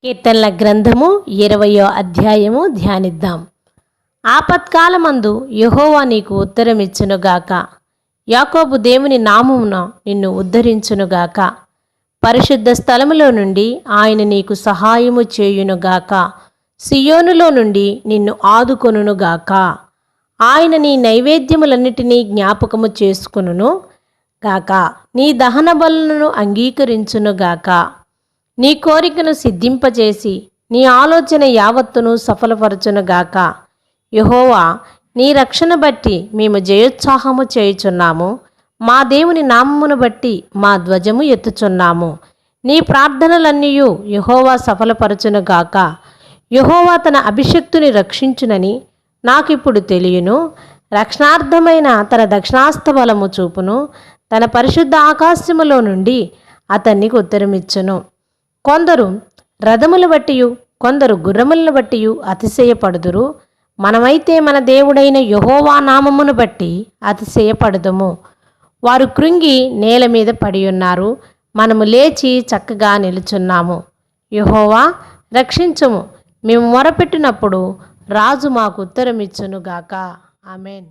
కీర్తనల గ్రంథము 20వ అధ్యాయము ధ్యానిద్దాం. ఆపత్కాలమందు యెహోవా నీకు ఉత్తరమిచ్చునుగాక. యాకోబు దేవుని నామమున నిన్ను ఉద్ధరించునుగాక. పరిశుద్ధ స్థలములో నుండి ఆయన నీకు సహాయము చేయునుగాక. సియోనులో నుండి నిన్ను ఆదుకొనుగాక. ఆయన నీ నైవేద్యములన్నిటినీ జ్ఞాపకము చేసుకొనును గాక. నీ దహన బలులను అంగీకరించునుగాక. నీ కోరికను సిద్ధింపజేసి నీ ఆలోచన యావత్తును సఫలపరచునుగాక. యెహోవా, నీ రక్షణ బట్టి మేము జయోత్సాహము చేయుచున్నాము. మా దేవుని నామమును బట్టి మా ధ్వజము ఎత్తుచున్నాము. నీ ప్రార్థనలన్నీయు యెహోవా సఫలపరచునుగాక. యెహోవా తన అభిషిక్తుని రక్షించునని నాకిప్పుడు తెలియను. రక్షణార్థమైన తన దక్షిణాస్త బలము చూపును. తన పరిశుద్ధ ఆకాశములో నుండి అతనికి ఉత్తరమిచ్చును. కొందరు రథములు బట్టియు కొందరు గుర్రములను బట్టియు అతిశయపడుదురు. మనమైతే మన దేవుడైన యెహోవా నామమును బట్టి అతిశయపడదుము. వారు కృంగి నేల మీద పడి ఉన్నారు. మనము లేచి చక్కగా నిలుచున్నాము. యెహోవా, రక్షించుము. మేము మొరపెట్టినప్పుడు రాజు మాకు ఉత్తరమిచ్చునుగాక. ఆమేన్.